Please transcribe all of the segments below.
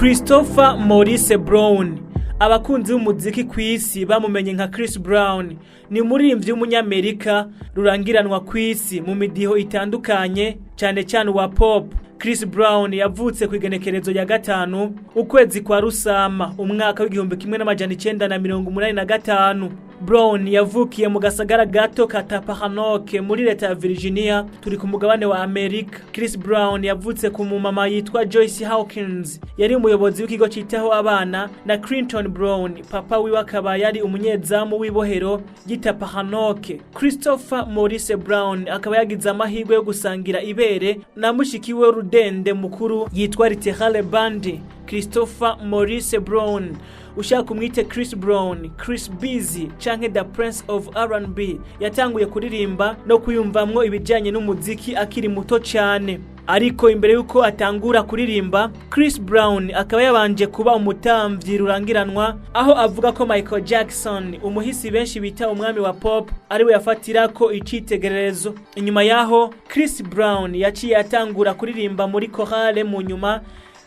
Christopher Maurice Brown, abakunzi b'umuziki kw'isi bamumenye nka Chris Brown, ni umuririmbyi w'umunyamerika rurangiranwa kw'isi mu midiho itandukanye cyane cyane wa pop. Chris Brown yavutse ku igenekerezo ya 5 ukwezi kwa Rusama umwaka w'1985. Brown yavukiye mu gasagara gato ka Tapahanoke muri leta ya Virginia, turi ku mugabane wa Amerika. Chris Brown yavutse ku mumama yitwa Joyce Hawkins, yari umuyobozi w'ikigo citaho abana, na Clinton Brown, papa wiwe akaba yari umunyezamu w'ibohero y'Itapahanoke. Christopher Maurice Brown akaba yagize amahirwe yo gusangira ibere na mushikiwe rudende mukuru yitwa Rihanna Bandi. Christopher Maurice Brown, ushaka umwite Chris Brown, Chris Busy canke the Prince of R&B, yatanguye kuririmba no kuyumvamwo ibijanye n'umuziki akiri muto cyane. Ariko imbere yuko atangura kuririmba, Chris Brown akaba yabanje kuba umutamvyi rurangiranwa, aho avuga ko Michael Jackson, umuhisi benshi bita umwami wa pop, ariwe yafatirako icitegererezo. Inyuma yaho Chris Brown yaciye atangura kuririmba muri chorale, mu nyuma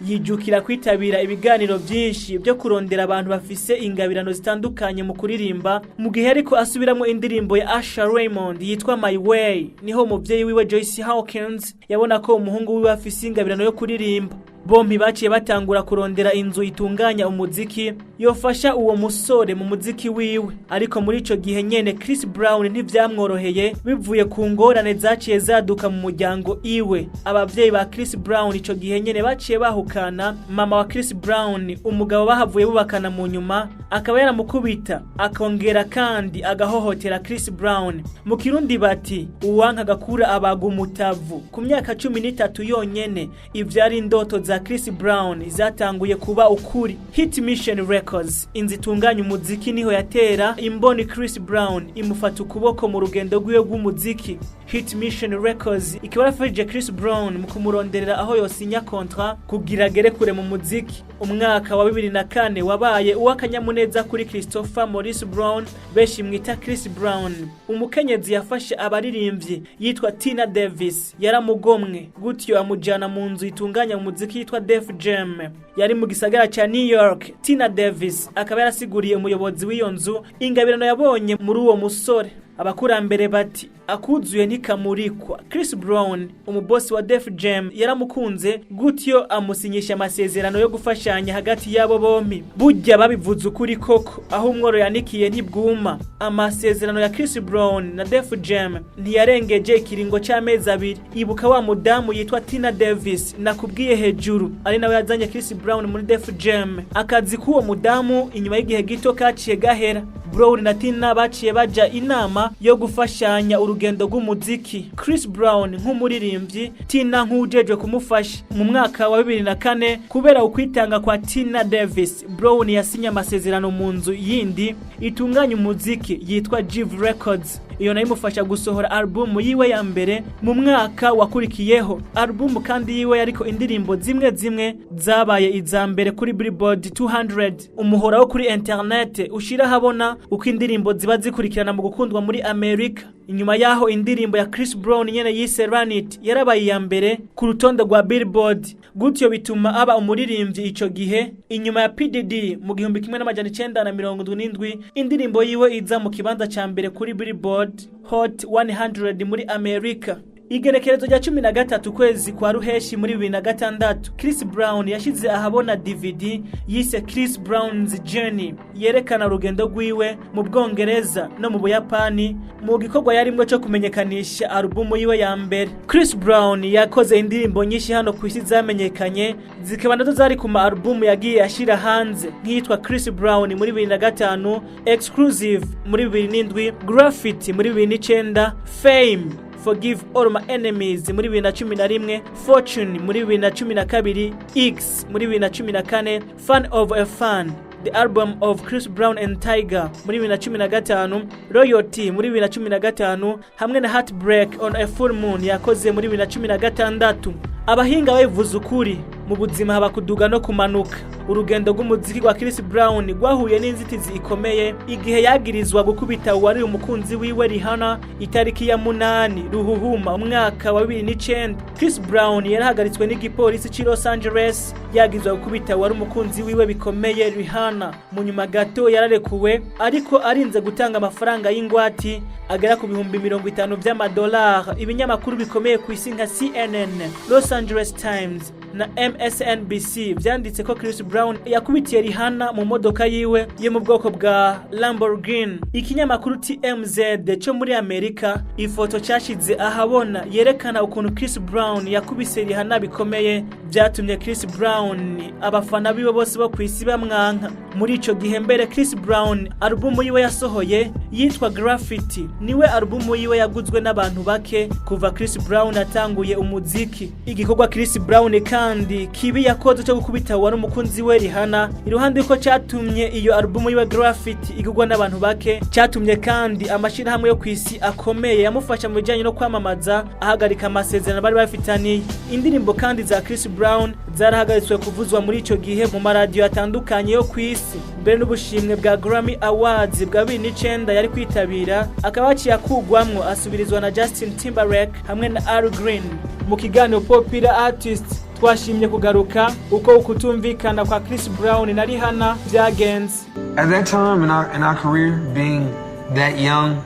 yijukira kwitabira ibiganiro byinshi byo kurondera abantu bafise ingabirano zitandukanye mu kuririmba. Mu gihe ariko asubiramo indirimbo ya Asha Raymond yitwa My Way, niho umuvyeyi wiwe Joyce Hawkins yabona ko umuhungu wiwe afise ingabirano yo kuririmba. Bombi baciye batangura kurondera inzu itunganya umuziki yofasha uwo musore mu muziki wiwe. Ariko muri ico gihe nyene Chris Brown ntivyamworoheye, bivuye ku ngorane zaciye zaduka mu muryango iwe. Abavyeyi ba Chris Brown ico gihe nyene baciye bahukana. Mama wa Chris Brown, umugabo bahavuye bubakana mu nyuma, akaba yaramukubita akongera kandi agahohotera Chris Brown. Mu Kirundi bati uwanka gakura abaga umutavu. Ku myaka 13 yonyene ivyari indoto za Chris Brown zatanguye kuba ukuri. Hit Mission Records, inzi itunganya umuziki, niho yatera imboni Chris Brown imufata ukuboko mu rugendo rw'iyo rw'umuziki. Hit Mission Records ikaba yafashije Chris Brown mu kumuronderera aho yosinya contrat kugira agere kure mu muziki. Umwaka wa 2004 wabaye uwakanyamuneza kuri Christopher Maurice Brown, beshi mwita Chris Brown. Umukenyezi yafashe abaririmbyi yitwa Tina Davis yaramugomwe, gutyo amujana mu nzu itunganya umuziki yitwa Def Jam, yari mu gisagara ca New York. Tina Davis akaba yarasiguriye umuyobozi w'iyo nzu ingabirano yabonye muri uwo musore. Abakurambere bati akuzuye ntikamurikwa. Chris Brown, umubosi wa Def Jam, yaramukunze, gutyo amusinyisha amasezerano yo gufashanya hagati yabo bombi. Burya babivuze ukuri koko, aho umworo yanikiye ntibwuma. Amasezerano ya Chris Brown na Def Jam ntiyarengeje ikiringo c'amezi 2. Ibuka wa mudamu yitwa Tina Davis nakubwiye hejuru, ari nawe yazanye Chris Brown muri Def Jam. Akazi k'uwo mudamu inyuma y'igihe gito kaciye gahera. Brown na Tina baciye baja inama yo gufashanya urugendo rw'umuziki. Chris Brown nk'umuririmbyi, Tina nk'ujejwe kumufasha. Mu mwaka wa 2004 kubera ukwitanga kwa Tina Davis, Brown yasinye amasezerano mu nzu yindi itunganya umuziki yitwa Jive Records. Iyo nayo imufasha gusohora album yiwe ya mbere mu mwaka wakurikiyeho. Album kandi yiwe yariko indirimbo zimwe zabaye izambere kuri Billboard 200, umuhora wo kuri internet ushira habona uko indirimbo ziba zikurikirana mu gukundwa muri Amerika. Inyuma yaho indirimbo ya Chris Brown nyene yise Run It yarabaye ya mbere ku rutonde rwa Billboard, gutyo bituma aba umuririmbyi ico gihe. Inyuma ya PDD mu 1977 indirimbo yiwe iza mu kibanza ca mbere kuri Billboard Hot 100 muri Amerika. Igenekerezo rya 13 kwezi kwa Ruheshi muri 2006, Chris Brown yashize ahabona DVD yise Chris Brown's Journey, yerekana urugendo rwiwe mu Bwongereza no mu Buyapani mu gikorwa yarimwe cyo kumenyekanisha album yiwe ya mbere. Chris Brown yakoze indirimbo nyinshi hano kwisi zamenyekanye, zikaba nazo zari ku ma album yagiye ashira hanze, nk'itwa Chris Brown muri 2005, Exclusive muri 2007, Graffiti muri 2009, Fame, Forgive All My Enemies muri 2011, Fortune muri 2012, X muri 2014, Fan of a Fan, The Album of Chris Brown and Tiger muri 2015, Royalty muri 2015, hamwe na Heartbreak on a Full Moon yakoze muri 2016. Abahinga bavuze ukuri mu buzima haba kuduga no kumanuka. Urugendo rw'umuziki rwa Chris Brown rwahuye n'inzitizi ikomeye igihe yagirizwa gukubita uwari umukunzi wiwe Rihanna itariki ya 8 Ruhuhuma umwaka wa 2009. Chris Brown yarahagaritswe n'igipolisi ci Los Angeles yagizwe gukubita uwari umukunzi wiwe Bikomeye Rihanna. Mu nyuma gato yararekuwe ariko arinze gutanga amafaranga y'ingwati agera ku bihumbi 50 by'amadolari. Ibinyamakuru bikomeye ku isi nka CNN, Los Angeles Times na MSNBC vyanditse ko Chris Brown yakubitiye Rihanna mu modoka yiwe yo mu bwoko bwa Lamborghini. Ikinyamakuru TMZ cyo muri Amerika ifoto cyashize ahabona yerekana ukuntu Chris Brown yakubise Rihanna bikomeye, byatumye Chris Brown abafana biwe bose bo kwisi bamwanka. Muri ico gihe mbere Chris Brown album yiwe yasohoye yitwa Graffiti, niwe album yiwe yaguzwe n'abantu bake kuva Chris Brown atanguye umuziki. Igikorwa Chris Brown kandi kibi yakoze cyo gukubita wari umukunzi we Rihanna, iruhande ko cyatumye iyo album yiwe Graffiti igurwa n'abantu bake, cyatumye kandi amashira hamwe yo kwisi akomeye yamufasha mu bijanye no kwamamaza ahagarika amasezerano bari bafitaniye. Indirimbo kandi za Chris Brown zarahagaritswe kuvuzwa muri ico gihe mu maradiyo atandukanye yo kwisi. Mbere n'ubushimwe bwa Grammy Awards bwa 2009 yari kwitabira akaba yakugwamwo asubirizwa na Justin Timberlake hamwe na Al Green. Mu kiganiro Popular Artist twashimye kugaruka uko ukutumvikana kwa Chris Brown na Rihanna byagenze. At that time in our career, being that young,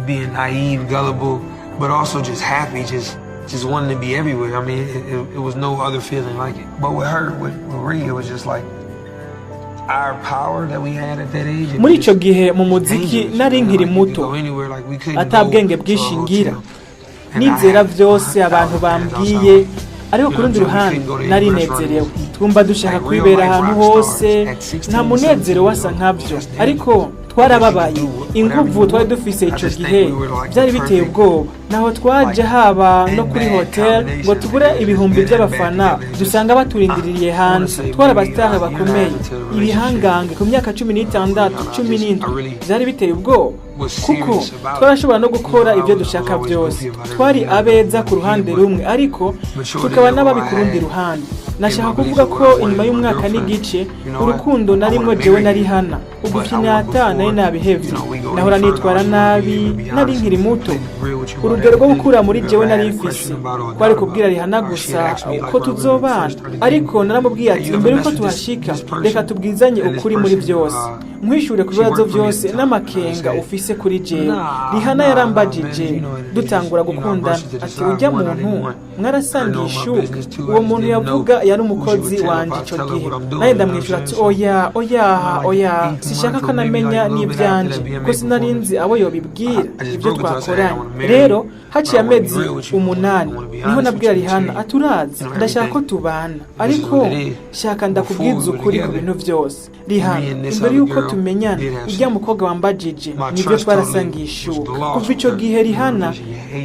being naive, gullible, but also just happy, just wanting to be everywhere. I mean, it was no other feeling like it. But with her, with Rhea, it was just like our power that we had at that age. Muri ico gihe mu muziki nari nkiri muto, atabwenge bwishingira, nizera vyose abantu bambwiye, ariko kurundi ruhande nari nezerewe. Twumva dushaka kwibera ahantu hose, nta munezero wasa nkavyo, ariko twarababaye. Inguvu twari dufise ico gihe byari biteye ubwoba. Naho twaje haba no kuri hotel ngo tubure ibihumbi by'abafana dusanga baturindiriye hanze. Twarabastahe bakomeye, ibihangange ku myaka 16, 17 byari biteye ubwoba, kuko twarashobora no gukora ibyo dushaka byose. Twari abeza ku ruhande rumwe, ariko tukaba n'ababi ku rundi ruhande. Nashaka kuvuga ko inyuma y'umwaka n'igice urukundo narimwe jewe na Rihanna ugufinyata nari nabihevye, nahora nitwara nabi, nari nkiri muto. Urugero rwo gukura muri jewe nari mfise kwari kubwira Rihanna gusa ko tuzobana, ariko naramubwiye ati imbere ko tuhashika reka tubwizanye ukuri muri byose, mwishure ku bibazo byose n'amakenga ufise kuri jewe. Rihanna yarambajije dutangura gukundana ati ujya muntu mwarasangishuka, uwo muntu yavuga yari umukozi wanje ico gihe. Naye ndamwishura ati oya sishaka kanamenya n'ivyanje ko sinarinzi abo yobibwira ibyo twakoranye. Rero haciye amezi 8 niho nabwira Rihanna aturazi ndashaka ko tubana, ariko shaka ndakubwiza ukuri ku bintu byose. Rihanna, imbere yuko tumenyana ujya mukobwa wambajije nibyo twarasangishuka. Kuva ico gihe Rihanna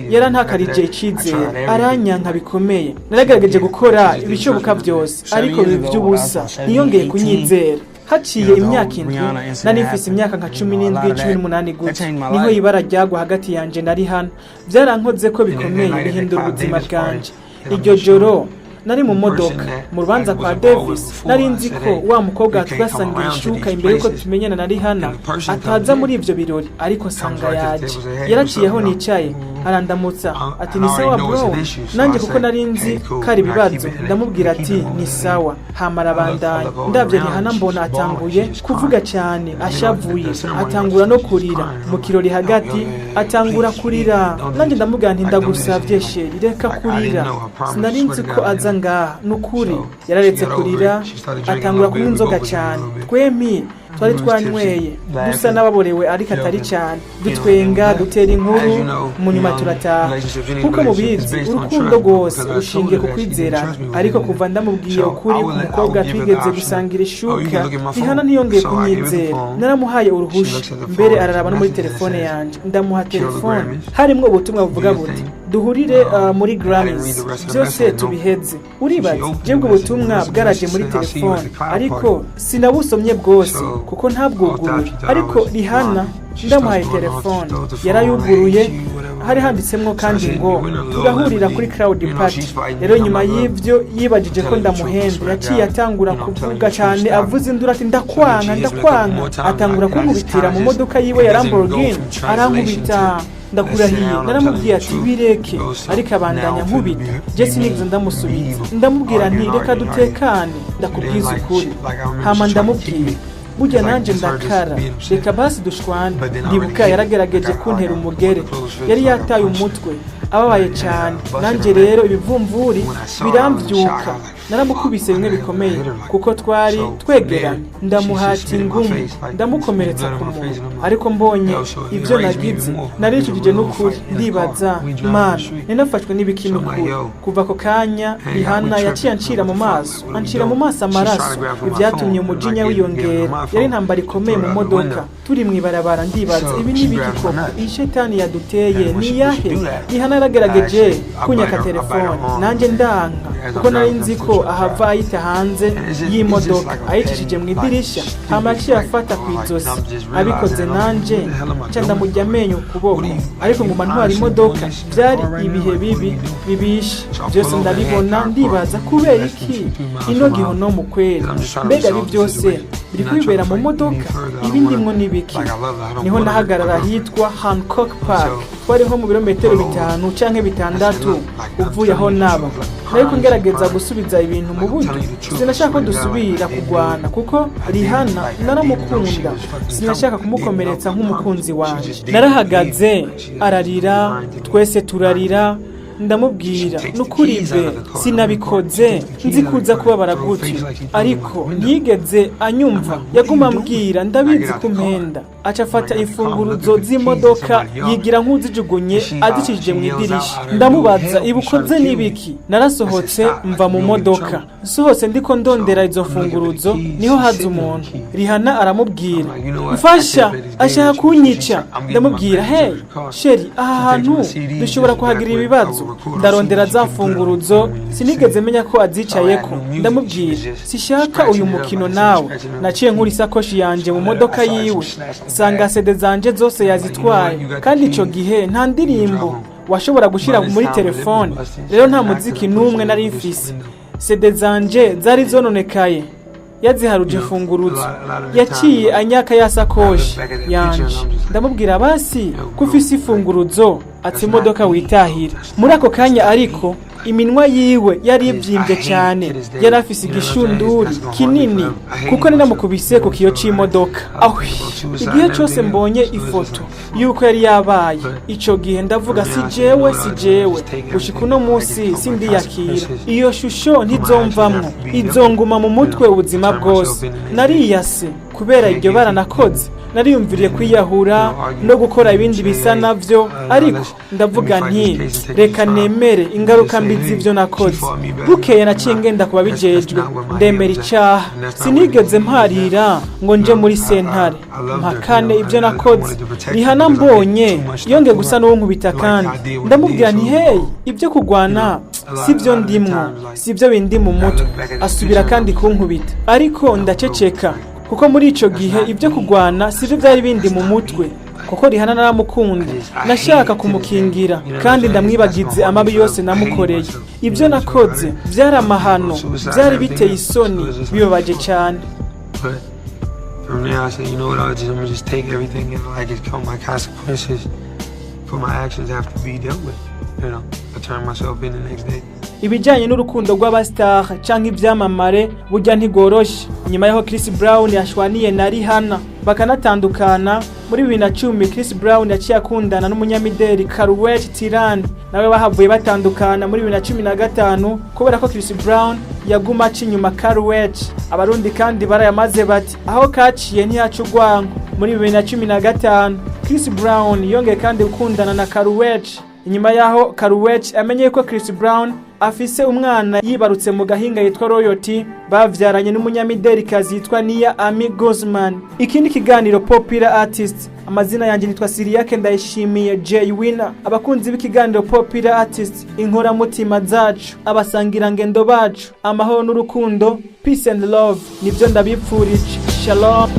yarantakarije icizere, aranyanka bikomeye. Naragerageje gukora ibishoboka byose, ariko by'ubusa, ntiyongeye kunyizera. Haciye imyaka indwi nari mfise imyaka nka 17, 18 gutya, niho ibara ryagwa hagati yanje na Rihanna. Byarankoze ko bikomeye, bihindura ubuzima bwanje. Iryo joro nari mu modoka mu rubanza kwa Davis, nari nzi ko wa mukobwa twasangishuka imbere yuko tumenyana na Rihanna ataza muri ivyo birori, ariko sanga yaje. Yaraciyeho nicaye arandamutsa ati ni sawa bro, nanjye kuko nari nzi kari bibazo ndamubwira ati ni sawa. Hamara bandanye ndavye Rihanna mbona atanguye kuvuga cyane, ashavuye, atangura no kurira mu kirori hagati, atangura kurira. Nanjye ndamubwira nti ndagusavye sheri reka kurira, sinari nzi ko aza ngaha. Nukuri yararetse kurira, atangura kunywa inzoga cyane. Twemi twari twanyweye dusa n'ababorewe ariko atari cyane, dutwenga dutera inkuru, mu nyuma turataha. Kuko mubizi urukundo rwose rushingiye ku kwizerana, ariko kuva ndamubwiye ukuri ku mukobwa twigeze gusangira ishuka, Rihanna ntiyongeye kunyizera. Naramuhaye uruhusha, mbere araraba no muri telefone yanje, ndamuha telefone harimwo ubutumwa buvuga buti duhurire muri Grammys byose tubiheze. Uribaza jebwe ubutumwa bwaraje muri telefone, ariko sinabusomye bwose kuko ntabwuguruye. Ariko Rihanna ndamuhaye telefone yarayuguruye, hari handitsemwo kandi ngo turahurira kuri crowd party. Rero nyuma y'ivyo yibajije ko ndamuhenda, yaciye atangura kuvuga cyane avuze induru ati ndakwanga atangura kunkubitira mu modoka yiwe ya Lamborghini arankubita. Ndakurahiye naramubwiye ati bireke, ariko abandanya nkubita. Jesse nigeze ndamusubiza ndamubwira nti reka dutekane ndakubwiza ukuri. Hama ndamubwiye burya nanje ndakara, reka basi dushwane. Ndibuka yaragerageje kuntera umugere, yari yataye umutwe ababaye cyane. Nanje rero ibivumvuri biramvyuka, naramukubise bimwe bikomeye kuko twari twegeranye. Ndamuhata ingumi ndamukomeretsa ku muntu, ariko mbonye ivyo nagize naricujije n'ukuri. Ndibaza Mana ninafashwe n'ibikinukuri. Kuva ko kanya Rihanna yaciye ancira mu maso amaraso, ivyatumye umujinya wiyongera. Yari intambara ikomeye mu modoka turi mwibarabara. Ndibaza ibi n'ibiki koko, iyi shetani yaduteye ni yahe? Rihanna yaragerageje kunyaka telefone, nanje ndanka kuko nari nzi ko ahava ayita hanze y'imodoka ayicishije mu idirisha. Hama yaciye afata ku izosi, abikoze nanje nca ndamurya amenyo ukuboko, ariko nguma ntwara imodoka. Byari ibihe bibi bibishe, byose ndabibona. Ndibaza kubera iki ino gihono mu kweli, mbega ibi byose biri kubibera mu modoka, ibindi mwo nibiki? Niho nahagarara hitwa Hancock Park, twari nko mu birometero 5 canke 6 uvuye aho naba. Nariko ngerageza gusubiza ibintu mu buryo, sinashaka ko dusubira kugwana kuko Rihanna naramukunda, sinashaka kumukomeretsa nk'umukunzi wanje. Narahagaze ararira, twese turarira. Ndamubwira nukuri be sinabikoze, nzi kuza kubabara gutyo, ariko ntiyigeze anyumva. Yaguma ambwira ndabizi kumpenda. Aca afata imfunguruzo z'imodoka yigira nk'uzijugunye azicishije mu idirisha. Ndamubaza ibukoze n'ibiki? Narasohotse mva mu modoka, sohotse ndiko ndondera izo mfunguruzo niho haza umuntu. Rihanna aramubwira mfasha, ashaka kunyica. Ndamubwira hey sheri, aha hantu dushobora kuhagira ibibazo. Ndarondera za mfunguruzo, sinigeze menya ko azicayeko. Ndamubwira sishaka uyu mukino nawe. Naciye nkuri sakoshi yanje mu modoka yiwe, sanga CD zanje zose yazitwaye, kandi ico gihe nta ndirimbo washobora gushira muri telefone. Rero nta muziki numwe nari mfise, CD zanje zari zononekaye. Yaziharuje imfunguruzo, yaciye anyaka ya sakoshi yanje. Ndamubwira basi kufise imfunguruzo ati imodoka witahira. Muri ako kanya ariko iminwa yiwe yari ibyimbye cyane, yari afise igishunduri kinini kuko ninamukubise ku kiyo c'imodoka. Igihe cyose mbonye ifoto yuko yari yabaye ico gihe ndavuga si jewe gushika uno munsi sindiyakira. Iyo shusho ntizomvamwo, izonguma mu mutwe ubuzima bwose. Nariyase kubera iryo bara nakoze, nariyumviriye kwiyahura no gukora ibindi bisa navyo, ariko ndavuga nti reka nemere ingaruka mbi z'ivyo nakoze. Bukeye naciye ngenda kuba bijejwe, ndemera icaha. Sinigeze mparira ngo nje muri sentare mpakane ivyo nakoze. Rihanna mbonye yonge gusa n'unkubita, kandi ndamubwira nti hey, ivyo kugwana sivyo ndimwo, sivyo bindi mu mutwe. Asubira kandi kunkubita, ariko ndaceceka kuko muri ico gihe ivyo kugwana sivyo byari bindi mu mutwe, kuko Rihanna naramukunda. Nashaka kumukingira kandi ndamwibagize amabi yose namukoreye. Ivyo nakoze byari amahano, byari biteye isoni, bibabaje cyane. From there I said, you know what, I'm gonna just take everything and like it's come, my consequences for my actions have to be dealt with. You know, I turned myself in the next day. Ibijanye n'urukundo rw'abastar canke ivyamamare burya ntigoroshe. Nyuma yaho Chris Brown yashwaniye na Rihanna bakanatandukana muri 2010, Chris Brown yaciye akundana n'umunyamideli Karrueche Tirani, nawe bahavuye batandukana muri 2015 kubera ko Chris Brown yaguma aca inyuma Karrueche. Abarundi kandi barayamaze bati aho kaciye ntiyaca urwango. Muri 2015 Chris Brown yongeye kandi gukundana na Karrueche. Inyuma yaho Karrueche amenye ko Chris Brown afise umwana yibarutse mu gahinga yitwa Royalty, bavyaranye n'umunyamideli kazi yitwa Nia Ami Guzman. Ikindi kiganiro Popular Artist, amazina yanje nitwa Siriake Ndayishimiye J Winner. Abakunzi b'ikiganiro Popular Artist, inkora mutima zacu, abasangira ngendo bacu, amahoro n'urukundo, peace and love nivyo ndabipfurije. Shalom.